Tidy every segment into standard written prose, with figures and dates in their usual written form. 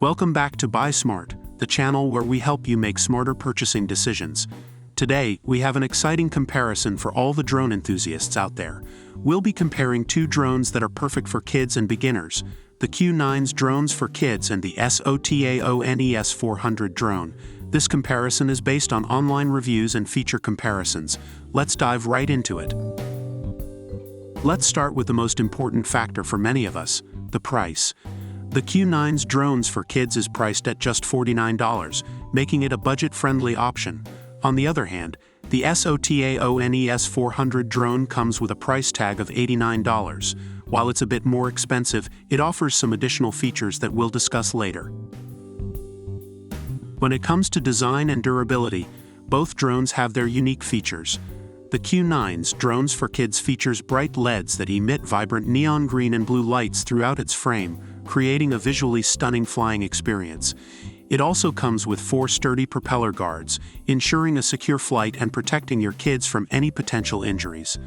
Welcome back to Buy Smart, the channel where we help you make smarter purchasing decisions. Today, we have an exciting comparison for all the drone enthusiasts out there. We'll be comparing two drones that are perfect for kids and beginners, the Q9s drones for kids and the SOTAONE S400 drone. This comparison is based on online reviews and feature comparisons. Let's dive right into it. Let's start with the most important factor for many of us, the price. The Q9s drones for kids is priced at just $49, making it a budget-friendly option. On the other hand, the SOTAONE S400 drone comes with a price tag of $89. While it's a bit more expensive, it offers some additional features that we'll discuss later. When it comes to design and durability, both drones have their unique features. The Q9s drones for kids features bright LEDs that emit vibrant neon green and blue lights throughout its frame, creating a visually stunning flying experience. It also comes with 4 sturdy propeller guards, ensuring a secure flight and protecting your kids from any potential injuries.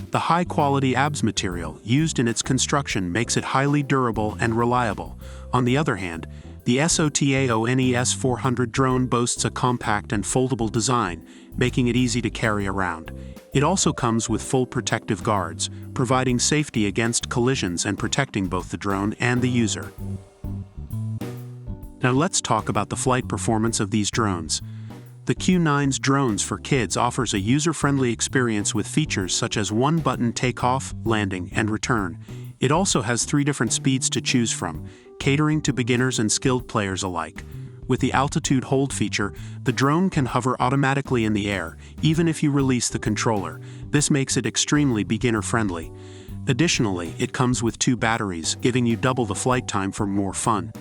The high-quality ABS material used in its construction makes it highly durable and reliable. On the other hand, the SOTAONE S400 drone boasts a compact and foldable design, making it easy to carry around. It also comes with full protective guards, providing safety against collisions and protecting both the drone and the user. Now let's talk about the flight performance of these drones. The Q9s drones for kids offers a user-friendly experience with features such as one-button takeoff, landing, and return. It also has 3 different speeds to choose from, catering to beginners and skilled players alike. With the altitude hold feature, the drone can hover automatically in the air, even if you release the controller. This makes it extremely beginner-friendly. Additionally, it comes with 2 batteries, giving you double the flight time for more fun.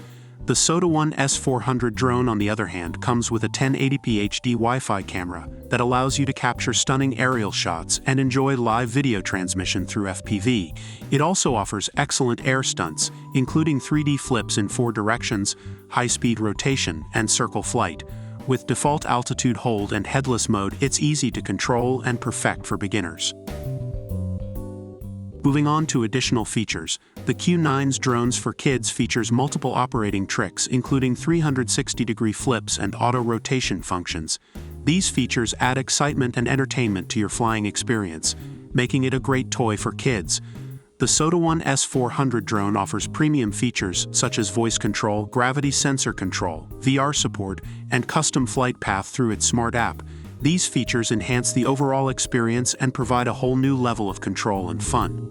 The SOTAONE S400 drone, on the other hand, comes with a 1080p HD Wi-Fi camera that allows you to capture stunning aerial shots and enjoy live video transmission through FPV. It also offers excellent air stunts, including 3D flips in 4 directions, high-speed rotation, and circle flight. With default altitude hold and headless mode, it's easy to control and perfect for beginners. Moving on to additional features, the Q9s drones for kids features multiple operating tricks, including 360-degree flips and auto-rotation functions. These features add excitement and entertainment to your flying experience, making it a great toy for kids. The SOTAONE S400 drone offers premium features such as voice control, gravity sensor control, VR support, and custom flight path through its smart app. These features enhance the overall experience and provide a whole new level of control and fun.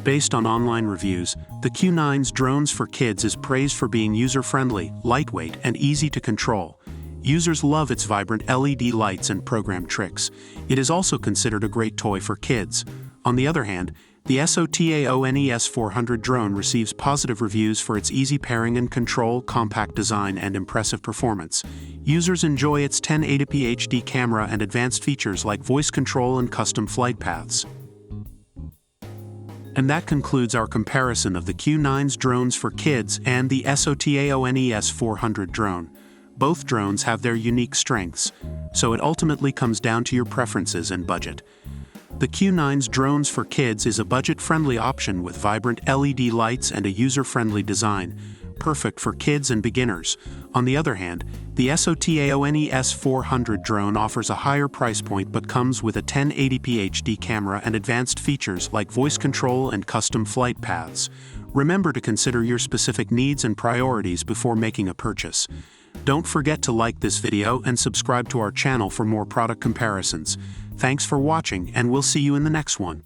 Based on online reviews, the Q9s drones for kids is praised for being user-friendly, lightweight, and easy to control. Users love its vibrant LED lights and program tricks. It is also considered a great toy for kids. On the other hand, the SOTAONE S400 drone receives positive reviews for its easy pairing and control, compact design, and impressive performance. Users enjoy its 1080p HD camera and advanced features like voice control and custom flight paths. And that concludes our comparison of the Q9s drones for kids and the SOTAONE S400 drone. Both drones have their unique strengths, so it ultimately comes down to your preferences and budget. The Q9s drones for kids is a budget-friendly option with vibrant LED lights and a user-friendly design, perfect for kids and beginners. On the other hand, the SOTAONE S400 drone offers a higher price point but comes with a 1080p HD camera and advanced features like voice control and custom flight paths. Remember to consider your specific needs and priorities before making a purchase. Don't forget to like this video and subscribe to our channel for more product comparisons. Thanks for watching, and we'll see you in the next one.